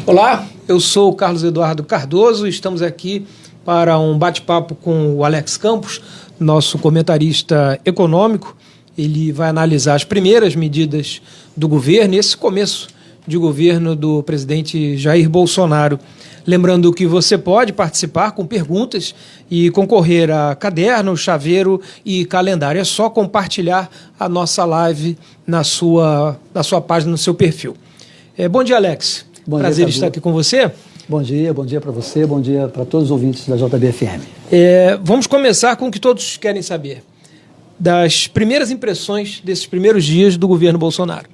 Olá, eu sou o Carlos Eduardo Cardoso e estamos aqui para um bate-papo com o Alex Campos, nosso comentarista econômico. Ele vai analisar as primeiras medidas do governo, esse começo de governo do presidente Jair Bolsonaro. Lembrando que você pode participar com perguntas e concorrer a caderno, chaveiro e calendário. É só compartilhar a nossa live na sua página, no seu perfil. Bom dia, Alex. Bom Prazer dia, estar aqui com você. Bom dia para você, bom dia para todos os ouvintes da JBFM. Vamos começar com o que todos querem saber. Das primeiras impressões desses primeiros dias do governo Bolsonaro.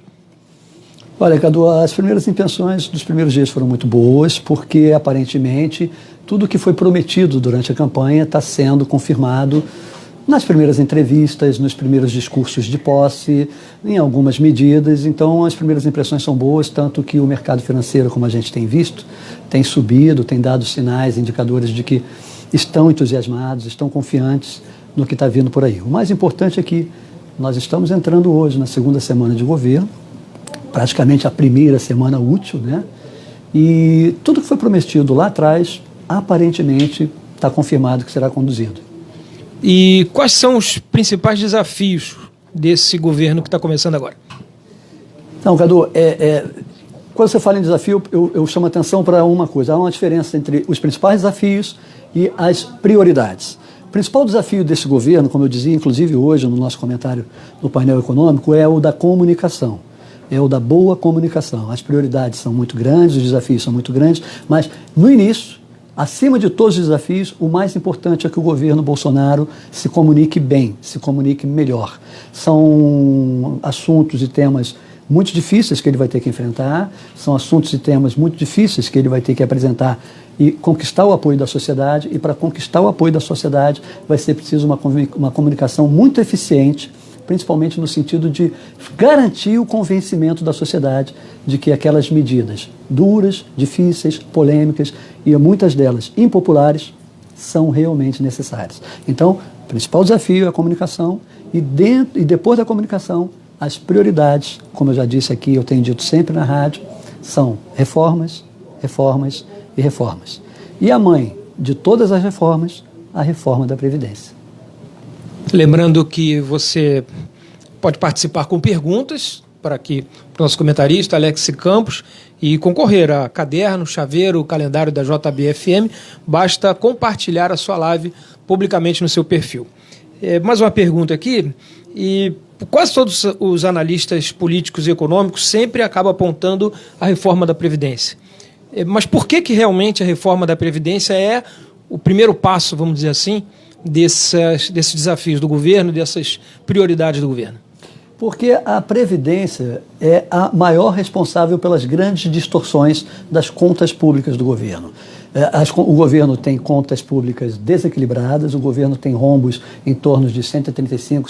Olha, Cadu, as primeiras impressões dos primeiros dias foram muito boas, porque aparentemente tudo que foi prometido durante a campanha está sendo confirmado nas primeiras entrevistas, nos primeiros discursos de posse, em algumas medidas. Então, as primeiras impressões são boas, tanto que o mercado financeiro, como a gente tem visto, tem subido, tem dado sinais, indicadores de que estão entusiasmados, estão confiantes no que está vindo por aí. O mais importante é que nós estamos entrando hoje na segunda semana de governo, praticamente a primeira semana útil, né? E tudo que foi prometido lá atrás, aparentemente, está confirmado que será conduzido. E quais são os principais desafios desse governo que está começando agora? Não, Cadu, quando você fala em desafio, eu chamo a atenção para uma coisa. Há uma diferença entre os principais desafios e as prioridades. O principal desafio desse governo, como eu dizia, inclusive hoje no nosso comentário no painel econômico, é o da comunicação. É o da boa comunicação. As prioridades são muito grandes, os desafios são muito grandes, mas no início, acima de todos os desafios, o mais importante é que o governo Bolsonaro se comunique bem, se comunique melhor. São assuntos e temas muito difíceis que ele vai ter que enfrentar, são assuntos e temas muito difíceis que ele vai ter que apresentar e conquistar o apoio da sociedade, e para conquistar o apoio da sociedade vai ser preciso uma comunicação muito eficiente, principalmente no sentido de garantir o convencimento da sociedade de que aquelas medidas duras, difíceis, polêmicas e muitas delas impopulares são realmente necessárias. Então, o principal desafio é a comunicação e depois da comunicação, as prioridades, como eu já disse aqui, eu tenho dito sempre na rádio, são reformas, reformas e reformas. E a mãe de todas as reformas, a reforma da Previdência. Lembrando que você pode participar com perguntas para aqui o nosso comentarista Alex Campos e concorrer a caderno, chaveiro, calendário da JBFM. Basta compartilhar a sua live publicamente no seu perfil. Mais uma pergunta aqui, e quase todos os analistas políticos e econômicos sempre acabam apontando a reforma da Previdência. Mas por que realmente a reforma da Previdência é o primeiro passo, vamos dizer assim, desses desafios do governo, dessas prioridades do governo? Porque a Previdência é a maior responsável pelas grandes distorções das contas públicas do governo. O governo tem contas públicas desequilibradas, o governo tem rombos em torno de 135,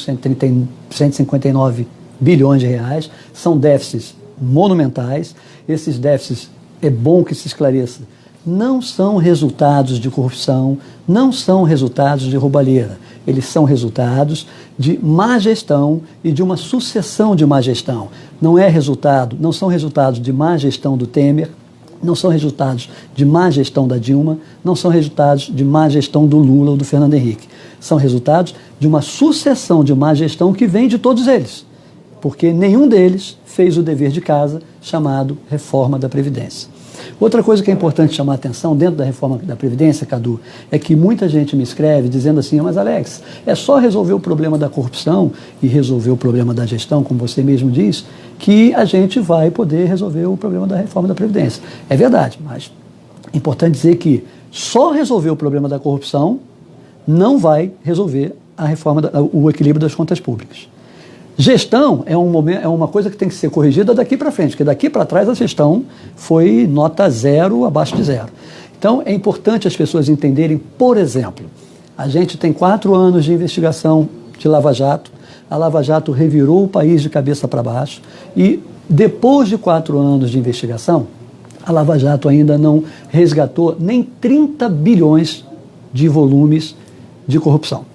159 bilhões de reais, são déficits monumentais. Esses déficits, é bom que se esclareça, não são resultados de corrupção, não são resultados de roubalheira. Eles são resultados de má gestão e de uma sucessão de má gestão. Não são resultados de má gestão do Temer, não são resultados de má gestão da Dilma, não são resultados de má gestão do Lula ou do Fernando Henrique. São resultados de uma sucessão de má gestão que vem de todos eles, porque nenhum deles fez o dever de casa chamado reforma da Previdência. Outra coisa que é importante chamar a atenção dentro da reforma da Previdência, Cadu, é que muita gente me escreve dizendo assim, mas Alex, é só resolver o problema da corrupção e resolver o problema da gestão, como você mesmo diz, que a gente vai poder resolver o problema da reforma da Previdência. É verdade, mas é importante dizer que só resolver o problema da corrupção não vai resolver o equilíbrio das contas públicas. Gestão é uma coisa que tem que ser corrigida daqui para frente, porque daqui para trás a gestão foi nota 0, abaixo de 0. Então é importante as pessoas entenderem, por exemplo, a gente tem 4 anos de investigação de Lava Jato, a Lava Jato revirou o país de cabeça para baixo e depois de 4 anos de investigação, a Lava Jato ainda não resgatou nem 30 bilhões de volumes de corrupção.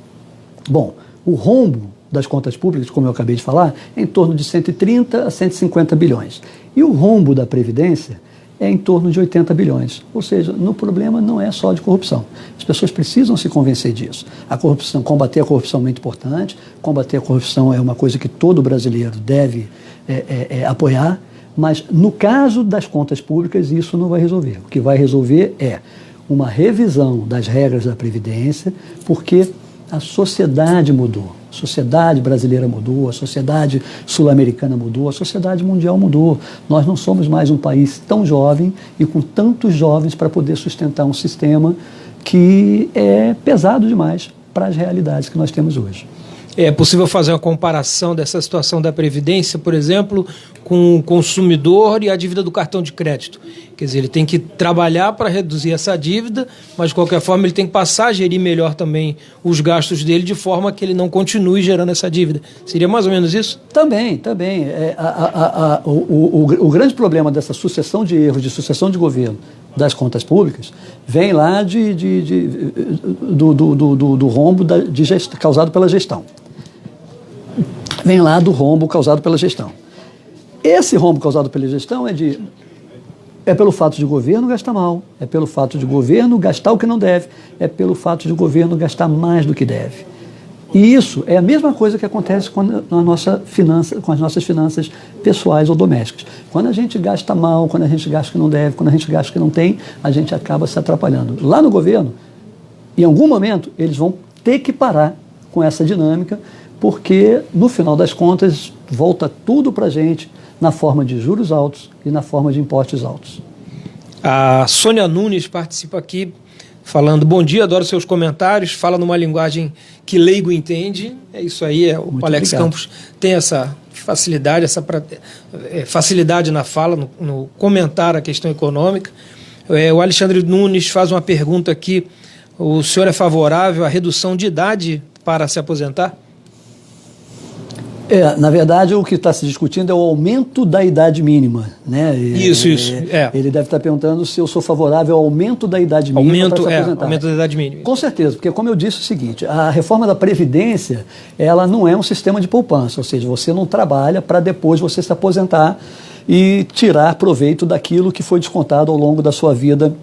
Bom, o rombo das contas públicas, como eu acabei de falar, é em torno de 130 a 150 bilhões. E o rombo da Previdência é em torno de 80 bilhões. Ou seja, o problema não é só de corrupção. As pessoas precisam se convencer disso. Combater a corrupção é muito importante, combater a corrupção é uma coisa que todo brasileiro deve apoiar, mas no caso das contas públicas isso não vai resolver. O que vai resolver é uma revisão das regras da Previdência, porque a sociedade mudou. A sociedade brasileira mudou, a sociedade sul-americana mudou, a sociedade mundial mudou. Nós não somos mais um país tão jovem e com tantos jovens para poder sustentar um sistema que é pesado demais para as realidades que nós temos hoje. É possível fazer uma comparação dessa situação da Previdência, por exemplo, com o consumidor e a dívida do cartão de crédito. Quer dizer, ele tem que trabalhar para reduzir essa dívida, mas de qualquer forma ele tem que passar a gerir melhor também os gastos dele de forma que ele não continue gerando essa dívida. Seria mais ou menos isso? Também. O grande problema dessa sucessão de erros, de sucessão de governo das contas públicas, vem lá do rombo causado pela gestão. Vem lá do rombo causado pela gestão. Esse rombo causado pela gestão é pelo fato de o governo gastar mal, é pelo fato de o governo gastar o que não deve, é pelo fato de o governo gastar mais do que deve. E isso é a mesma coisa que acontece com as nossas finanças pessoais ou domésticas. Quando a gente gasta mal, quando a gente gasta o que não deve, quando a gente gasta o que não tem, a gente acaba se atrapalhando. Lá no governo, em algum momento, eles vão ter que parar com essa dinâmica, porque, no final das contas, volta tudo para a gente na forma de juros altos e na forma de impostos altos. A Sônia Nunes participa aqui falando: bom dia, adoro seus comentários, fala numa linguagem que leigo entende. É isso aí, o Alex Campos tem essa facilidade, facilidade na fala, no comentar a questão econômica. O Alexandre Nunes faz uma pergunta aqui: o senhor é favorável à redução de idade para se aposentar? Na verdade, o que está se discutindo é o aumento da idade mínima, né? Isso. Ele deve estar perguntando se eu sou favorável ao aumento da idade mínima para se aposentar. Aumento da idade mínima. Com certeza, porque como eu disse o seguinte, a reforma da Previdência, ela não é um sistema de poupança, ou seja, você não trabalha para depois você se aposentar e tirar proveito daquilo que foi descontado ao longo da sua vida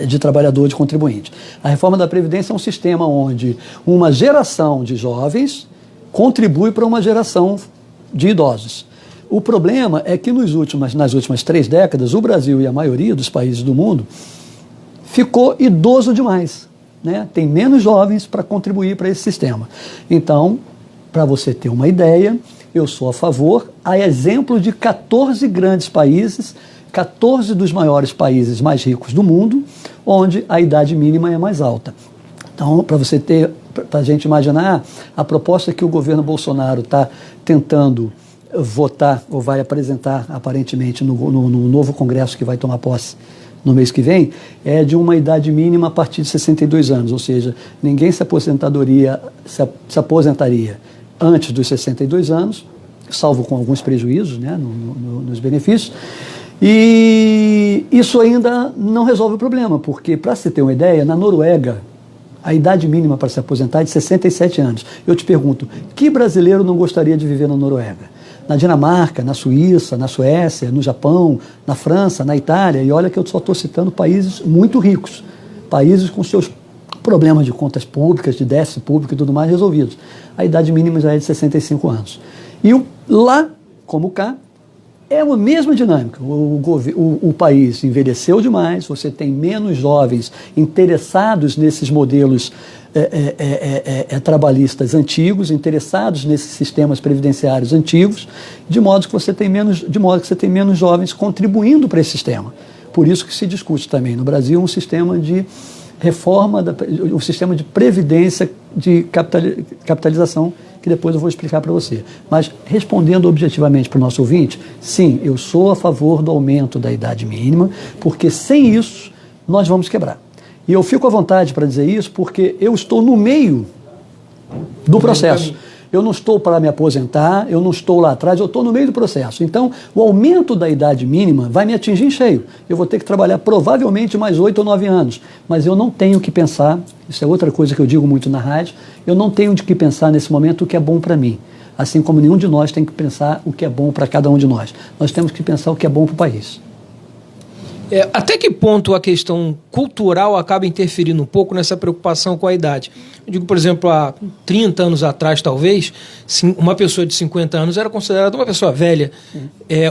de trabalhador, de contribuinte. A reforma da Previdência é um sistema onde uma geração de jovens contribui para uma geração de idosos. O problema é que nas últimas 3 décadas, o Brasil e a maioria dos países do mundo ficou idoso demais, né? Tem menos jovens para contribuir para esse sistema. Então, para você ter uma ideia, eu sou a favor, a exemplo de 14 grandes países, 14 dos maiores países mais ricos do mundo, onde a idade mínima é mais alta. Então, para a gente imaginar, a proposta que o governo Bolsonaro está tentando votar, ou vai apresentar aparentemente no novo Congresso que vai tomar posse no mês que vem, é de uma idade mínima a partir de 62 anos, ou seja, ninguém se aposentaria antes dos 62 anos, salvo com alguns prejuízos, né, nos benefícios. E isso ainda não resolve o problema, porque, para se ter uma ideia, na Noruega, a idade mínima para se aposentar é de 67 anos. Eu te pergunto, que brasileiro não gostaria de viver na Noruega? Na Dinamarca, na Suíça, na Suécia, no Japão, na França, na Itália, e olha que eu só estou citando países muito ricos, países com seus problemas de contas públicas, de déficit público e tudo mais resolvidos. A idade mínima já é de 65 anos. E lá, como cá, é a mesma dinâmica. O país envelheceu demais, você tem menos jovens interessados nesses modelos trabalhistas antigos, interessados nesses sistemas previdenciários antigos, de modo que você tem menos jovens contribuindo para esse sistema. Por isso que se discute também no Brasil um sistema de reforma, um sistema de previdência, de capitalização, que depois eu vou explicar para você. Mas, respondendo objetivamente para o nosso ouvinte, sim, eu sou a favor do aumento da idade mínima, porque sem isso nós vamos quebrar. E eu fico à vontade para dizer isso porque eu estou no meio do processo. Eu não estou para me aposentar, eu não estou lá atrás, eu estou no meio do processo. Então, o aumento da idade mínima vai me atingir em cheio. Eu vou ter que trabalhar provavelmente mais 8 ou 9 anos. Mas eu não tenho que pensar, isso é outra coisa que eu digo muito na rádio, eu não tenho de que pensar nesse momento o que é bom para mim. Assim como nenhum de nós tem que pensar o que é bom para cada um de nós. Nós temos que pensar o que é bom para o país. Até que ponto a questão cultural acaba interferindo um pouco nessa preocupação com a idade? Eu digo, por exemplo, há 30 anos atrás, talvez, uma pessoa de 50 anos era considerada uma pessoa velha.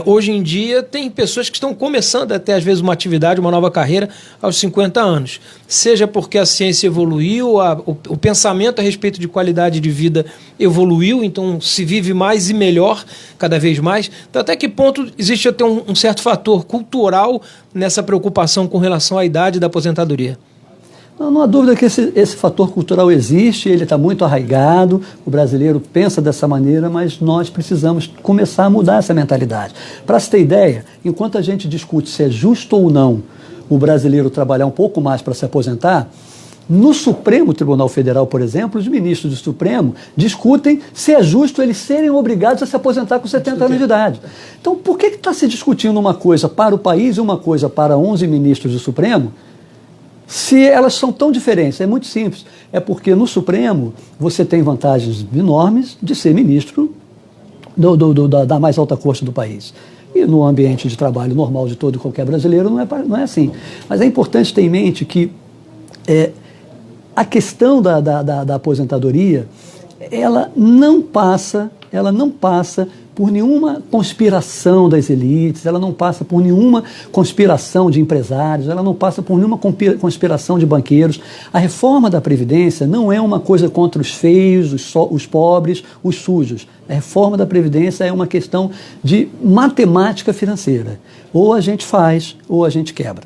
Hoje em dia, tem pessoas que estão começando até, às vezes, uma atividade, uma nova carreira aos 50 anos. Seja porque a ciência evoluiu, o pensamento a respeito de qualidade de vida evoluiu, então se vive mais e melhor cada vez mais. Então, até que ponto existe até um certo fator cultural nessa preocupação com relação à idade da aposentadoria? Não há dúvida que esse fator cultural existe, ele está muito arraigado, o brasileiro pensa dessa maneira, mas nós precisamos começar a mudar essa mentalidade. Para se ter ideia, enquanto a gente discute se é justo ou não o brasileiro trabalhar um pouco mais para se aposentar, no Supremo Tribunal Federal, por exemplo, os ministros do Supremo discutem se é justo eles serem obrigados a se aposentar com 70 anos de idade. Então, por que está se discutindo uma coisa para o país e uma coisa para 11 ministros do Supremo, se elas são tão diferentes? É muito simples. É porque no Supremo você tem vantagens enormes de ser ministro da mais alta corte do país. E no ambiente de trabalho normal de todo e qualquer brasileiro não é assim. Mas é importante ter em mente que a questão da aposentadoria, ela não passa por nenhuma conspiração das elites, ela não passa por nenhuma conspiração de empresários, ela não passa por nenhuma conspiração de banqueiros. A reforma da Previdência não é uma coisa contra os feios, os pobres, os sujos. A reforma da Previdência é uma questão de matemática financeira. Ou a gente faz, ou a gente quebra.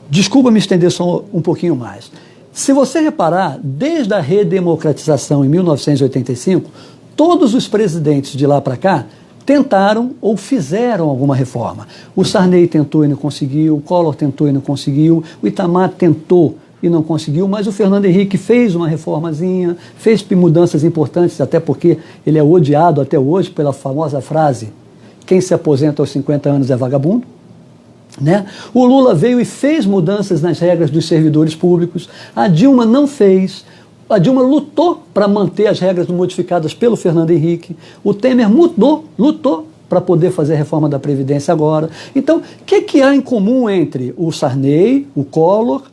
Desculpa me estender só um pouquinho mais. Se você reparar, desde a redemocratização em 1985, todos os presidentes de lá para cá tentaram ou fizeram alguma reforma. O Sarney tentou e não conseguiu, o Collor tentou e não conseguiu, o Itamar tentou e não conseguiu, mas o Fernando Henrique fez uma reformazinha, fez mudanças importantes, até porque ele é odiado até hoje pela famosa frase: quem se aposenta aos 50 anos é vagabundo. Né? O Lula veio e fez mudanças nas regras dos servidores públicos, a Dilma não fez, a Dilma lutou para manter as regras modificadas pelo Fernando Henrique, o Temer lutou para poder fazer a reforma da Previdência agora. Então, o que há em comum entre o Sarney, o Collor,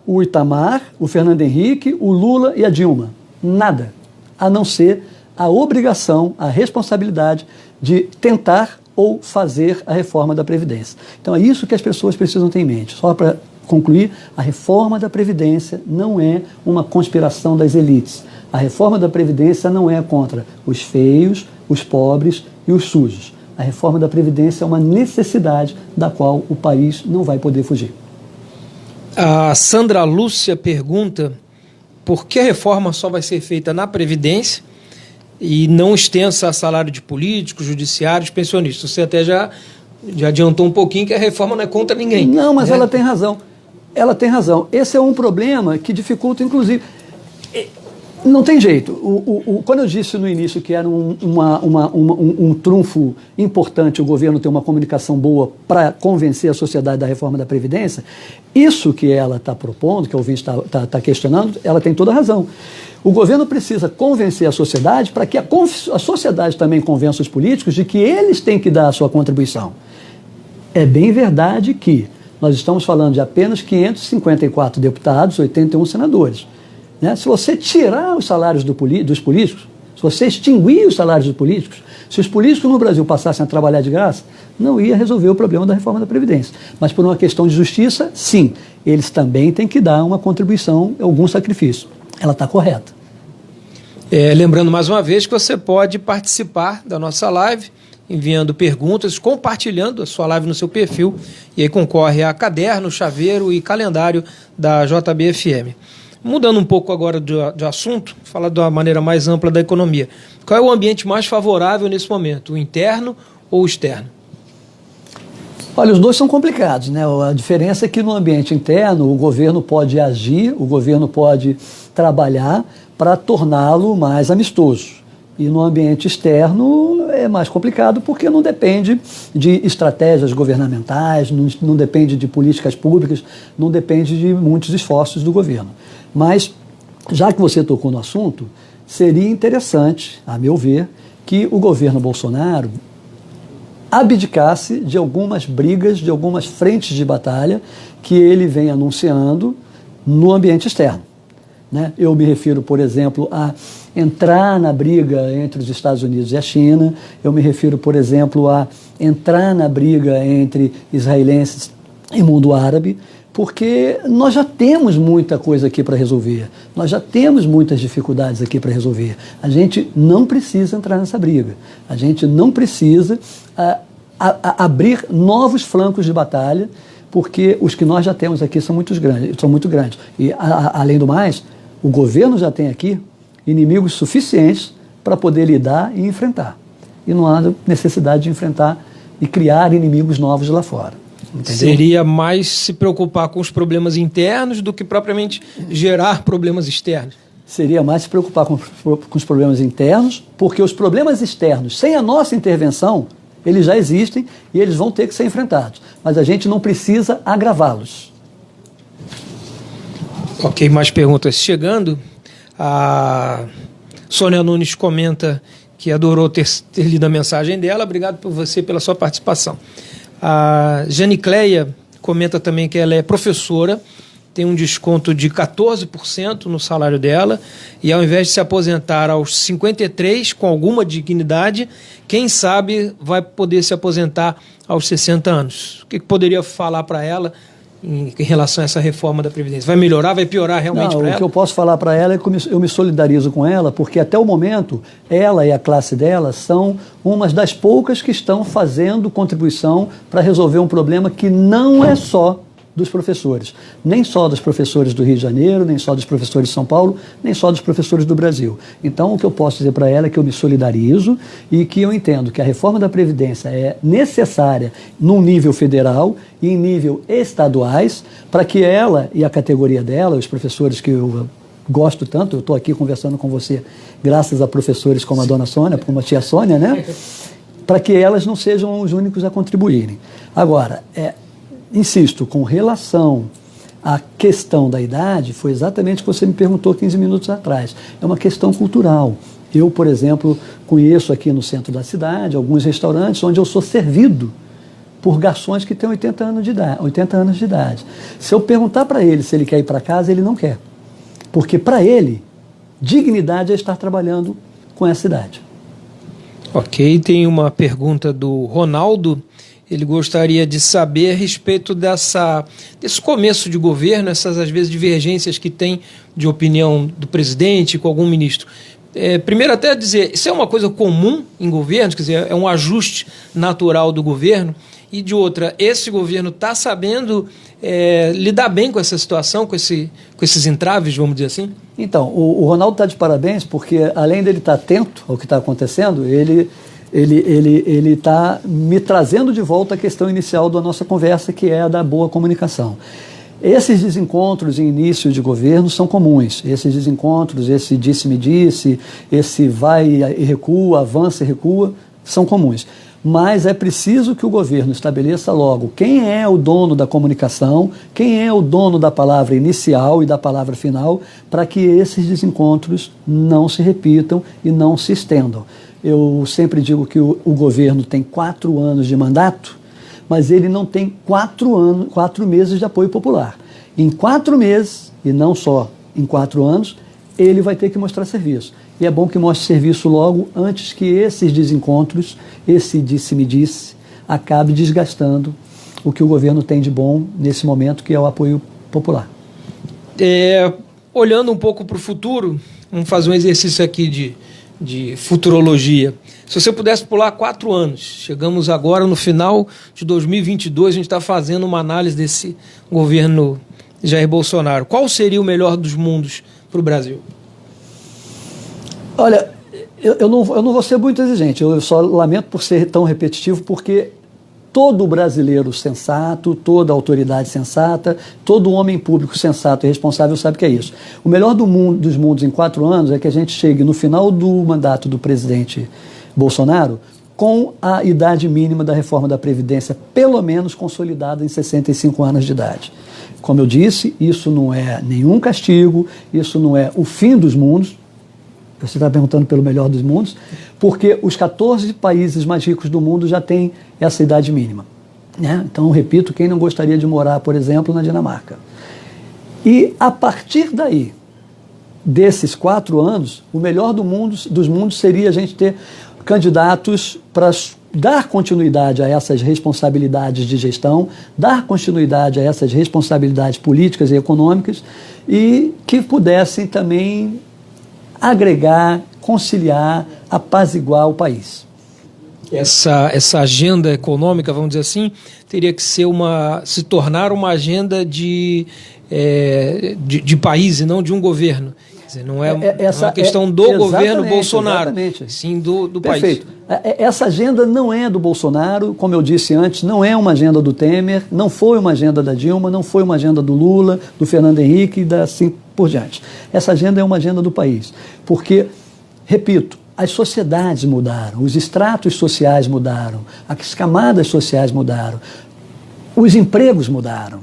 o Itamar, o Fernando Henrique, o Lula e a Dilma? Nada, a não ser a obrigação, a responsabilidade de tentar ou fazer a reforma da Previdência. Então é isso que as pessoas precisam ter em mente. Só para concluir, a reforma da Previdência não é uma conspiração das elites. A reforma da Previdência não é contra os feios, os pobres e os sujos. A reforma da Previdência é uma necessidade da qual o país não vai poder fugir. A Sandra Lúcia pergunta por que a reforma só vai ser feita na Previdência e não extensa a salário de políticos, judiciários, pensionistas. Você até já adiantou um pouquinho que a reforma não é contra ninguém. Não, mas ela tem razão. Ela tem razão. Esse é um problema que dificulta, inclusive... Não tem jeito. Quando eu disse no início que era um trunfo importante o governo ter uma comunicação boa para convencer a sociedade da reforma da Previdência, isso que ela está propondo, que o ouvinte está questionando, ela tem toda a razão. O governo precisa convencer a sociedade para que a sociedade também convença os políticos de que eles têm que dar a sua contribuição. É bem verdade que nós estamos falando de apenas 554 deputados, 81 senadores. Né? Se você tirar os salários dos políticos, se você extinguir os salários dos políticos, se os políticos no Brasil passassem a trabalhar de graça, não ia resolver o problema da reforma da Previdência. Mas por uma questão de justiça, sim, eles também têm que dar uma contribuição, algum sacrifício. Ela está correta. Lembrando mais uma vez que você pode participar da nossa live, enviando perguntas, compartilhando a sua live no seu perfil, e aí concorre a caderno, chaveiro e calendário da JBFM. Mudando um pouco agora de assunto, falar de uma maneira mais ampla da economia. Qual é o ambiente mais favorável nesse momento, o interno ou o externo? Olha, os dois são complicados, né? A diferença é que no ambiente interno o governo pode agir, o governo pode trabalhar para torná-lo mais amistoso. E no ambiente externo é mais complicado porque não depende de estratégias governamentais, não depende de políticas públicas, não depende de muitos esforços do governo. Mas, já que você tocou no assunto, seria interessante, a meu ver, que o governo Bolsonaro abdicasse de algumas brigas, de algumas frentes de batalha que ele vem anunciando no ambiente externo, né? Eu me refiro, por exemplo, a entrar na briga entre os Estados Unidos e a China, eu me refiro, por exemplo, a entrar na briga entre israelenses e mundo árabe, porque nós já temos muita coisa aqui para resolver, nós já temos muitas dificuldades aqui para resolver. A gente não precisa entrar nessa briga, a gente não precisa abrir novos flancos de batalha, porque os que nós já temos aqui são muito grandes. E, além do mais, o governo já tem aqui inimigos suficientes para poder lidar e enfrentar. E não há necessidade de enfrentar e criar inimigos novos lá fora. Entendeu? Seria mais se preocupar com os problemas internos do que propriamente gerar problemas externos. Seria mais se preocupar com os problemas internos, porque os problemas externos, sem a nossa intervenção, eles já existem e eles vão ter que ser enfrentados. Mas a gente não precisa agravá-los. Ok, mais perguntas chegando. A Sônia Nunes comenta que adorou ter lido a mensagem dela. Obrigado por você, pela sua participação. A Janicleia comenta também que ela é professora, tem um desconto de 14% no salário dela e ao invés de se aposentar aos 53 com alguma dignidade, quem sabe vai poder se aposentar aos 60 anos. O que poderia falar para ela em relação a essa reforma da Previdência? Vai melhorar, vai piorar realmente para ela? O que eu posso falar para ela é que eu me solidarizo com ela, porque até o momento ela e a classe dela são umas das poucas que estão fazendo contribuição para resolver um problema que não é só dos professores, nem só dos professores do Rio de Janeiro, nem só dos professores de São Paulo, nem só dos professores do Brasil. Então, o que eu posso dizer para ela é que eu me solidarizo e que eu entendo que a reforma da Previdência é necessária num nível federal e em nível estaduais para que ela e a categoria dela, os professores que eu gosto tanto, eu estou aqui conversando com você graças a professores como a dona Sônia, como a tia Sônia, né? Para que elas não sejam os únicos a contribuírem. Agora, insisto, com relação à questão da idade, foi exatamente o que você me perguntou 15 minutos atrás. É uma questão cultural. Eu, por exemplo, conheço aqui no centro da cidade alguns restaurantes onde eu sou servido por garçons que têm 80 anos de idade. Se eu perguntar para ele se ele quer ir para casa, ele não quer. Porque para ele, dignidade é estar trabalhando com essa idade. Ok, tem uma pergunta do Ronaldo. Ele gostaria de saber a respeito desse começo de governo, essas, às vezes, divergências que tem de opinião do presidente com algum ministro. Primeiro, até dizer, isso é uma coisa comum em governos, quer dizer, é um ajuste natural do governo, e de outra, esse governo está sabendo lidar bem com essa situação, com esses entraves, vamos dizer assim? Então, o Ronaldo está de parabéns, porque além dele estar atento ao que está acontecendo, ele está me trazendo de volta a questão inicial da nossa conversa, que é a da boa comunicação. Esses desencontros em início de governo são comuns. Esses desencontros, esse disse-me-disse, esse vai e recua, avança e recua, são comuns. Mas é preciso que o governo estabeleça logo quem é o dono da comunicação, quem é o dono da palavra inicial e da palavra final, para que esses desencontros não se repitam e não se estendam. Eu sempre digo que o governo tem 4 anos de mandato, mas ele não tem 4 meses de apoio popular. Em 4 meses, e não só em 4 anos, ele vai ter que mostrar serviço. E é bom que mostre serviço logo antes que esses desencontros, esse disse-me-disse, acabe desgastando o que o governo tem de bom nesse momento, que é o apoio popular. Olhando um pouco para o futuro, vamos fazer um exercício aqui de futurologia. Se você pudesse pular 4 anos, chegamos agora no final de 2022, a gente está fazendo uma análise desse governo Jair Bolsonaro. Qual seria o melhor dos mundos para o Brasil? Olha, eu não vou ser muito exigente, eu só lamento por ser tão repetitivo, porque todo brasileiro sensato, toda autoridade sensata, todo homem público sensato e responsável sabe que é isso. O melhor dos mundos em 4 anos é que a gente chegue no final do mandato do presidente Bolsonaro com a idade mínima da reforma da Previdência, pelo menos consolidada em 65 anos de idade. Como eu disse, isso não é nenhum castigo, isso não é o fim dos mundos, você está perguntando pelo melhor dos mundos, porque os 14 países mais ricos do mundo já têm essa idade mínima, né? Então, repito, quem não gostaria de morar, por exemplo, na Dinamarca? E a partir daí, desses 4 anos, o melhor dos mundos seria a gente ter candidatos para dar continuidade a essas responsabilidades de gestão, dar continuidade a essas responsabilidades políticas e econômicas e que pudessem também agregar, conciliar, apaziguar o país. Essa agenda econômica, vamos dizer assim, teria que ser se tornar uma agenda de país e não de um governo. Quer dizer, não é uma questão do governo Bolsonaro, sim do país. Perfeito. Essa agenda não é do Bolsonaro, como eu disse antes, não é uma agenda do Temer, não foi uma agenda da Dilma, não foi uma agenda do Lula, do Fernando Henrique e assim por diante. Essa agenda é uma agenda do país, porque, repito, as sociedades mudaram, os estratos sociais mudaram, as camadas sociais mudaram, os empregos mudaram,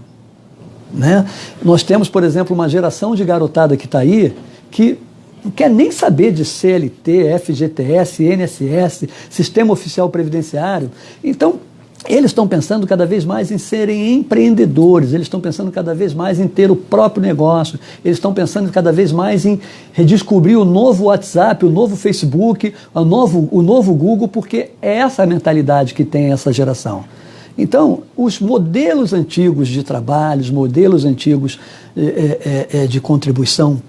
né? Nós temos, por exemplo, uma geração de garotada que está aí que não quer nem saber de CLT, FGTS, INSS, Sistema Oficial Previdenciário. Então, eles estão pensando cada vez mais em serem empreendedores, eles estão pensando cada vez mais em ter o próprio negócio, eles estão pensando cada vez mais em redescobrir o novo WhatsApp, o novo Facebook, o novo Google, porque é essa a mentalidade que tem essa geração. Então, os modelos antigos de trabalho, os modelos antigos de contribuição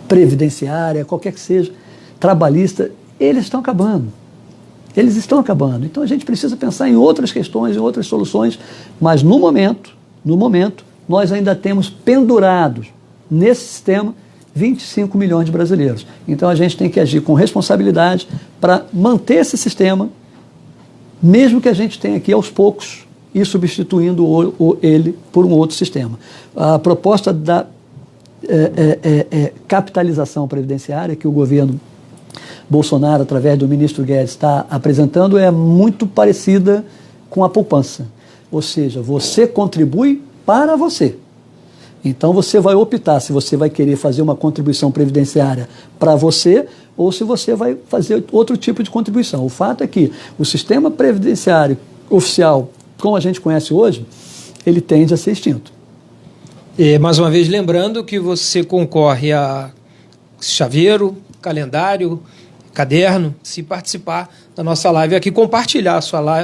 previdenciária, qualquer que seja, trabalhista, eles estão acabando. Eles estão acabando. Então a gente precisa pensar em outras questões, em outras soluções, mas no momento, nós ainda temos pendurados nesse sistema 25 milhões de brasileiros. Então a gente tem que agir com responsabilidade para manter esse sistema, mesmo que a gente tenha aqui aos poucos ir substituindo ele por um outro sistema. A proposta da capitalização previdenciária que o governo Bolsonaro, através do ministro Guedes, está apresentando é muito parecida com a poupança. Ou seja, você contribui para você. Então você vai optar se você vai querer fazer uma contribuição previdenciária para você ou se você vai fazer outro tipo de contribuição. O fato é que o sistema previdenciário oficial, como a gente conhece hoje, ele tende a ser extinto. E, mais uma vez, lembrando que você concorre a chaveiro, calendário, caderno, se participar da nossa live aqui, compartilhar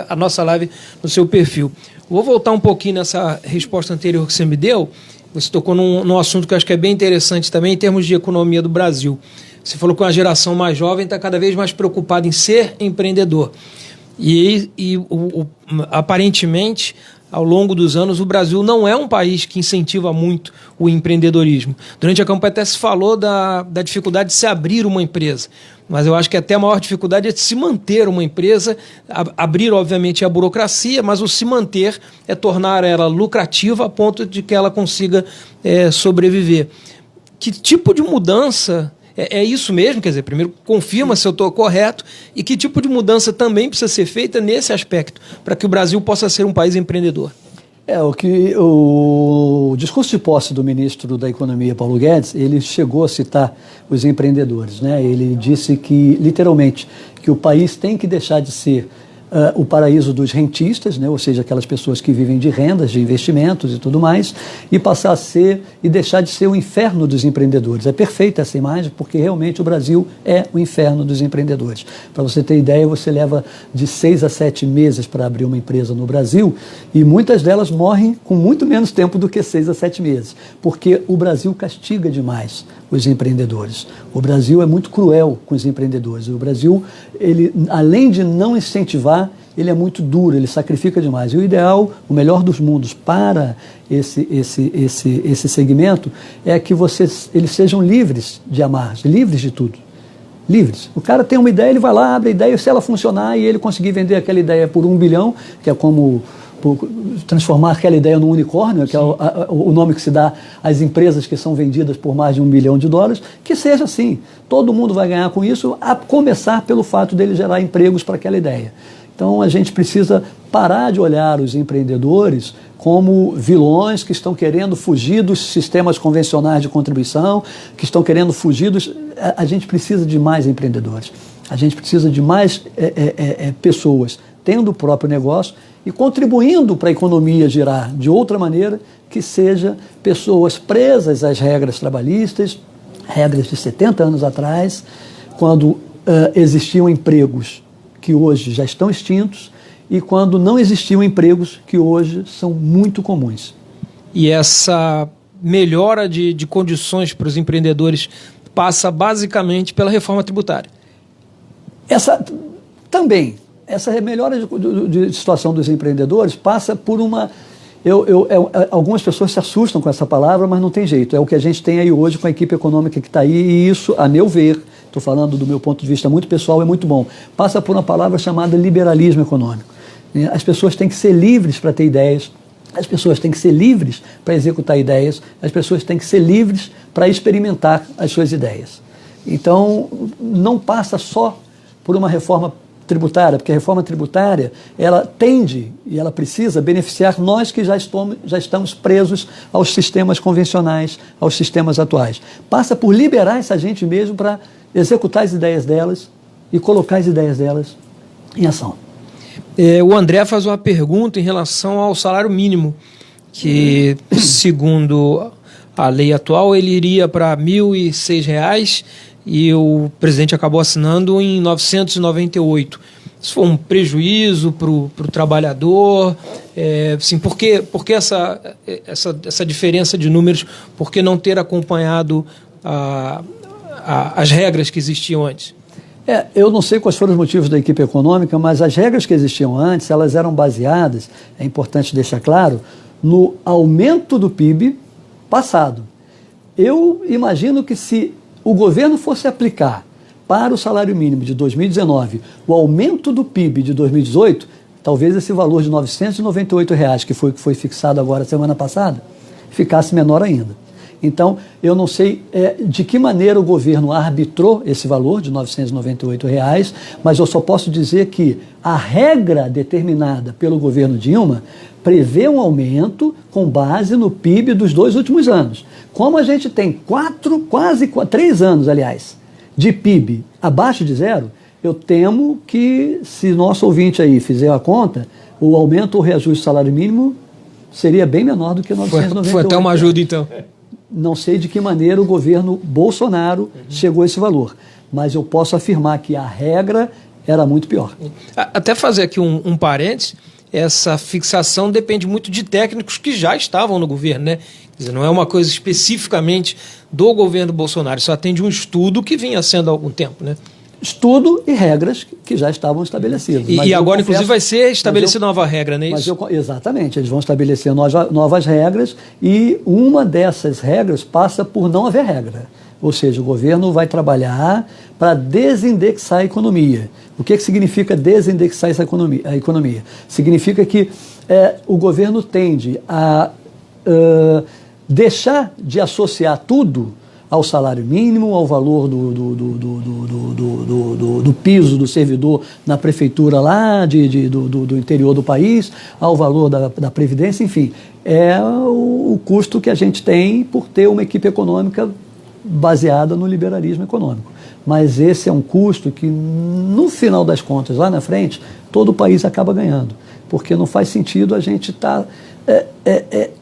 a nossa live no seu perfil. Vou voltar um pouquinho nessa resposta anterior que você me deu. Você tocou num assunto que eu acho que é bem interessante também em termos de economia do Brasil. Você falou que uma geração mais jovem está cada vez mais preocupada em ser empreendedor. Aparentemente, ao longo dos anos, o Brasil não é um país que incentiva muito o empreendedorismo. Durante a campanha até se falou da dificuldade de se abrir uma empresa, mas eu acho que até a maior dificuldade é de se manter uma empresa, abrir, obviamente, a burocracia, mas o se manter é tornar ela lucrativa a ponto de que ela consiga sobreviver. Que tipo de mudança... É isso mesmo? Quer dizer, primeiro confirma se eu estou correto e que tipo de mudança também precisa ser feita nesse aspecto para que o Brasil possa ser um país empreendedor? O discurso de posse do ministro da Economia, Paulo Guedes, ele chegou a citar os empreendedores, né? Ele disse que, literalmente, que o país tem que deixar de ser o paraíso dos rentistas, né? Ou seja, aquelas pessoas que vivem de rendas, de investimentos e tudo mais, e passar a ser e deixar de ser o inferno dos empreendedores. É perfeita essa imagem, porque realmente o Brasil é o inferno dos empreendedores. Para você ter ideia, você leva de 6 a 7 meses para abrir uma empresa no Brasil e muitas delas morrem com muito menos tempo do que 6 a 7 meses, porque o Brasil castiga demais os empreendedores. O Brasil é muito cruel com os empreendedores. O Brasil, ele, além de não incentivar, ele é muito duro, ele sacrifica demais. E o ideal, o melhor dos mundos para esse segmento é que eles sejam livres de amarras, livres de tudo. Livres. O cara tem uma ideia, ele vai lá, abre a ideia, se ela funcionar e ele conseguir vender aquela ideia por 1 bilhão, que é como transformar aquela ideia num unicórnio, que é o nome que se dá às empresas que são vendidas por mais de $1 bilhão, que seja assim. Todo mundo vai ganhar com isso, a começar pelo fato dele gerar empregos para aquela ideia. Então a gente precisa parar de olhar os empreendedores como vilões que estão querendo fugir dos sistemas convencionais de contribuição, que estão querendo fugir dos... A gente precisa de mais empreendedores, a gente precisa de mais pessoas tendo o próprio negócio e contribuindo para a economia girar de outra maneira, que seja pessoas presas às regras trabalhistas, regras de 70 anos atrás, quando existiam empregos que hoje já estão extintos e quando não existiam empregos que hoje são muito comuns. E essa melhora de condições para os empreendedores passa basicamente pela reforma tributária? Essa melhora de situação dos empreendedores passa por uma... algumas pessoas se assustam com essa palavra, mas não tem jeito. É o que a gente tem aí hoje com a equipe econômica que está aí, e isso, a meu ver, estou falando do meu ponto de vista muito pessoal, é muito bom. Passa por uma palavra chamada liberalismo econômico. As pessoas têm que ser livres para ter ideias, as pessoas têm que ser livres para executar ideias, as pessoas têm que ser livres para experimentar as suas ideias. Então, não passa só por uma reforma tributária, porque a reforma tributária, ela tende e ela precisa beneficiar nós que já estamos presos aos sistemas convencionais, aos sistemas atuais. Passa por liberar essa gente mesmo para executar as ideias delas e colocar as ideias delas em ação. O André faz uma pergunta em relação ao salário mínimo, que, segundo a lei atual, ele iria para R$ 1.006 e o presidente acabou assinando em 998. Isso foi um prejuízo para o trabalhador? Assim, por que essa diferença de números? Por que não ter acompanhado as regras que existiam antes? Eu não sei quais foram os motivos da equipe econômica, mas as regras que existiam antes, elas eram baseadas, é importante deixar claro, no aumento do PIB passado. Eu imagino que se o governo fosse aplicar para o salário mínimo de 2019 o aumento do PIB de 2018, talvez esse valor de R$ 998, que foi fixado agora semana passada, ficasse menor ainda. Então, eu não sei de que maneira o governo arbitrou esse valor de R$ 998, mas eu só posso dizer que a regra determinada pelo governo Dilma prevê um aumento com base no PIB dos 2 últimos anos. Como a gente tem quase 3 anos, aliás, de PIB abaixo de zero, eu temo que, se nosso ouvinte aí fizer a conta, o aumento ou reajuste do salário mínimo seria bem menor do que 998. Foi até uma ajuda, então. Não sei de que maneira o governo Bolsonaro chegou a esse valor, mas eu posso afirmar que a regra era muito pior. Até fazer aqui um parênteses, essa fixação depende muito de técnicos que já estavam no governo, né? Quer dizer, não é uma coisa especificamente do governo Bolsonaro, isso atende um estudo que vinha sendo há algum tempo, né? Estudo e regras que já estavam estabelecidas. E agora, inclusive, vai ser estabelecida nova regra, não é isso? Exatamente, eles vão estabelecer novas regras e uma dessas regras passa por não haver regra. Ou seja, o governo vai trabalhar para desindexar a economia. O que significa desindexar a economia? Significa que o governo tende a deixar de associar tudo ao salário mínimo, ao valor do piso do servidor na prefeitura lá do interior do país, ao valor da Previdência, enfim. É o custo que a gente tem por ter uma equipe econômica baseada no liberalismo econômico. Mas esse é um custo que, no final das contas, lá na frente, todo o país acaba ganhando. Porque não faz sentido a gente estar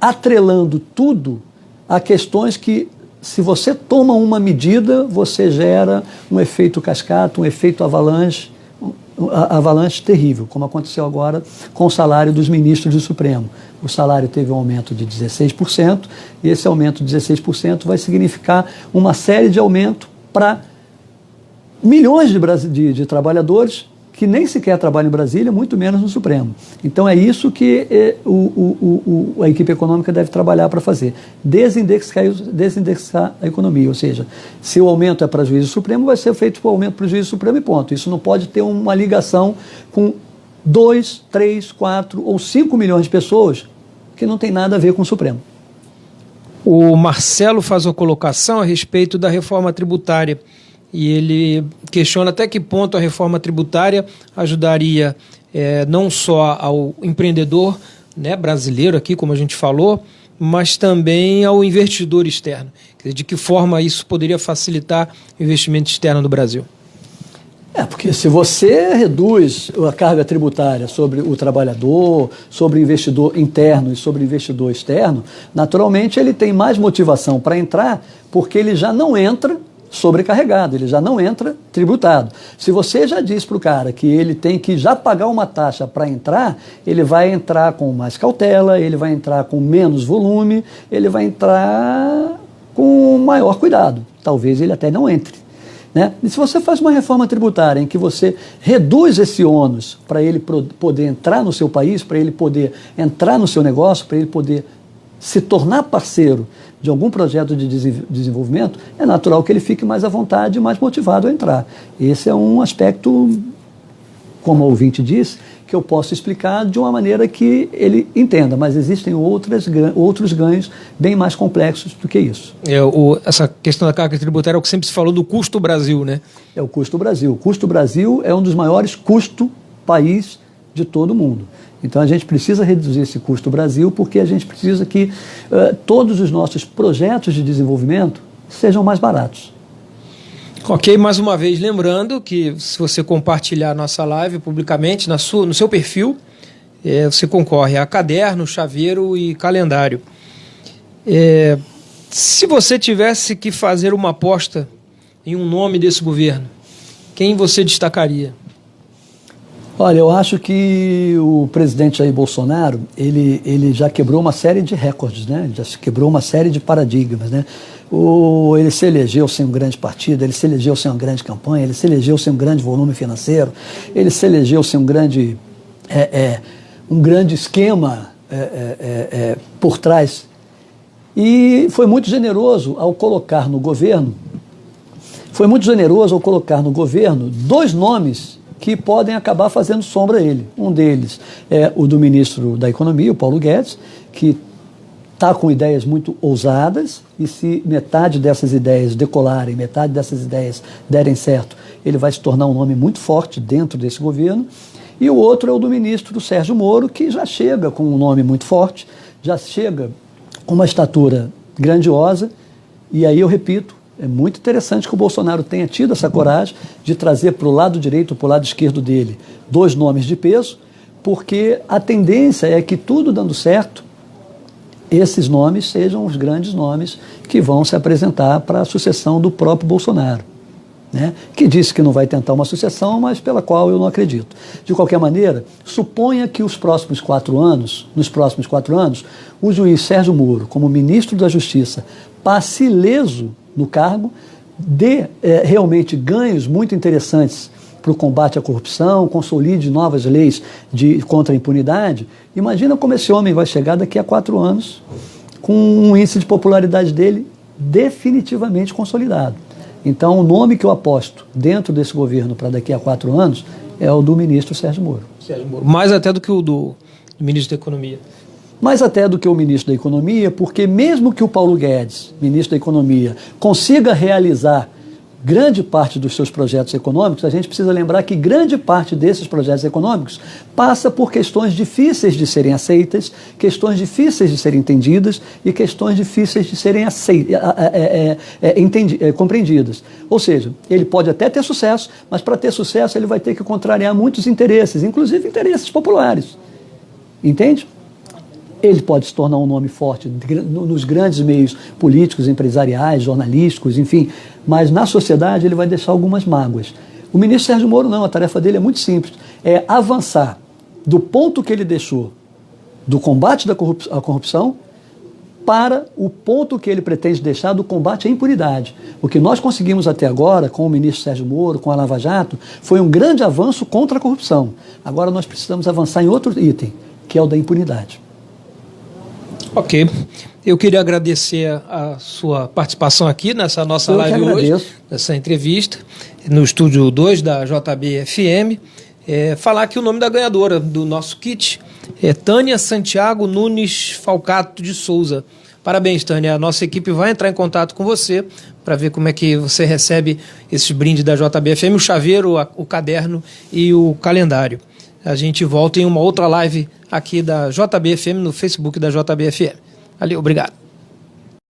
atrelando tudo a questões que, se você toma uma medida, você gera um efeito cascata, um efeito avalanche terrível, como aconteceu agora com o salário dos ministros do Supremo. O salário teve um aumento de 16%, e esse aumento de 16% vai significar uma série de aumentos para milhões de trabalhadores que nem sequer trabalham em Brasília, muito menos no Supremo. Então é isso que a equipe econômica deve trabalhar para fazer. Desindexar a economia, ou seja, se o aumento é para o juízo supremo, vai ser feito o aumento para o juízo supremo e ponto. Isso não pode ter uma ligação com 2, 3, 4 ou 5 milhões de pessoas que não tem nada a ver com o Supremo. O Marcelo faz uma colocação a respeito da reforma tributária. E ele questiona até que ponto a reforma tributária ajudaria não só ao empreendedor, né, brasileiro aqui, como a gente falou, mas também ao investidor externo. Quer dizer, de que forma isso poderia facilitar o investimento externo no Brasil? Porque se você reduz a carga tributária sobre o trabalhador, sobre o investidor interno e sobre o investidor externo, naturalmente ele tem mais motivação para entrar, porque ele já não entra sobrecarregado, ele já não entra tributado. Se você já diz para o cara que ele tem que já pagar uma taxa para entrar, ele vai entrar com mais cautela, ele vai entrar com menos volume, ele vai entrar com maior cuidado. Talvez ele até não entre. Né? E se você faz uma reforma tributária em que você reduz esse ônus para ele poder entrar no seu país, para ele poder entrar no seu negócio, para ele poder se tornar parceiro de algum projeto de desenvolvimento, é natural que ele fique mais à vontade e mais motivado a entrar. Esse é um aspecto, como o ouvinte disse, que eu posso explicar de uma maneira que ele entenda, mas existem outros ganhos bem mais complexos do que isso. Essa questão da carga tributária é o que sempre se falou do custo Brasil, né? É o custo Brasil. O custo Brasil é um dos maiores país de todo o mundo. Então a gente precisa reduzir esse custo Brasil porque a gente precisa que todos os nossos projetos de desenvolvimento sejam mais baratos. Ok, mais uma vez lembrando que se você compartilhar a nossa live publicamente no seu perfil, você concorre a caderno, chaveiro e calendário. Se você tivesse que fazer uma aposta em um nome desse governo, quem você destacaria? Olha, eu acho que o presidente Jair Bolsonaro, ele já quebrou uma série de recordes, né? Ele já quebrou uma série de paradigmas, né? Ele se elegeu sem um grande partido, ele se elegeu sem uma grande campanha, ele se elegeu sem um grande volume financeiro, ele se elegeu sem um grande esquema por trás. E foi muito generoso ao colocar no governo, dois nomes que podem acabar fazendo sombra a ele. Um deles é o do ministro da Economia, o Paulo Guedes, que está com ideias muito ousadas, e se metade dessas ideias decolarem, metade dessas ideias derem certo, ele vai se tornar um nome muito forte dentro desse governo. E o outro é o do ministro Sérgio Moro, que já chega com um nome muito forte, já chega com uma estatura grandiosa, e aí eu repito, é muito interessante que o Bolsonaro tenha tido essa coragem de trazer para o lado direito, para o lado esquerdo dele, dois nomes de peso, porque a tendência é que tudo dando certo, esses nomes sejam os grandes nomes que vão se apresentar para a sucessão do próprio Bolsonaro, né? Que disse que não vai tentar uma sucessão, mas pela qual eu não acredito. De qualquer maneira, suponha que nos próximos 4 anos, o juiz Sérgio Moro, como ministro da Justiça, passe ileso no cargo, dê realmente ganhos muito interessantes para o combate à corrupção, consolide novas leis contra a impunidade. Imagina como esse homem vai chegar daqui a 4 anos com um índice de popularidade dele definitivamente consolidado. Então, o nome que eu aposto dentro desse governo para daqui a 4 anos é o do ministro Sérgio Moro. Mais até do que o do ministro da Economia. Mais até do que o ministro da Economia, porque mesmo que o Paulo Guedes, ministro da Economia, consiga realizar grande parte dos seus projetos econômicos, a gente precisa lembrar que grande parte desses projetos econômicos passa por questões difíceis de serem aceitas, questões difíceis de serem entendidas e questões difíceis de serem compreendidas. Ou seja, ele pode até ter sucesso, mas para ter sucesso ele vai ter que contrariar muitos interesses, inclusive interesses populares. Entende? Ele pode se tornar um nome forte nos grandes meios políticos, empresariais, jornalísticos, enfim, mas na sociedade ele vai deixar algumas mágoas. O ministro Sérgio Moro não, a tarefa dele é muito simples, é avançar do ponto que ele deixou do combate à corrupção para o ponto que ele pretende deixar do combate à impunidade. O que nós conseguimos até agora, com o ministro Sérgio Moro, com a Lava Jato, foi um grande avanço contra a corrupção. Agora nós precisamos avançar em outro item, que é o da impunidade. Ok. Eu queria agradecer a sua participação aqui nessa nossa live hoje, nessa entrevista, no estúdio 2 da JB-FM. Falar aqui o nome da ganhadora do nosso kit é Tânia Santiago Nunes Falcato de Souza. Parabéns, Tânia. A nossa equipe vai entrar em contato com você para ver como é que você recebe esses brindes da JB-FM, o chaveiro, o caderno e o calendário. A gente volta em uma outra live aqui da JBFM, no Facebook da JBFM. Valeu, obrigado.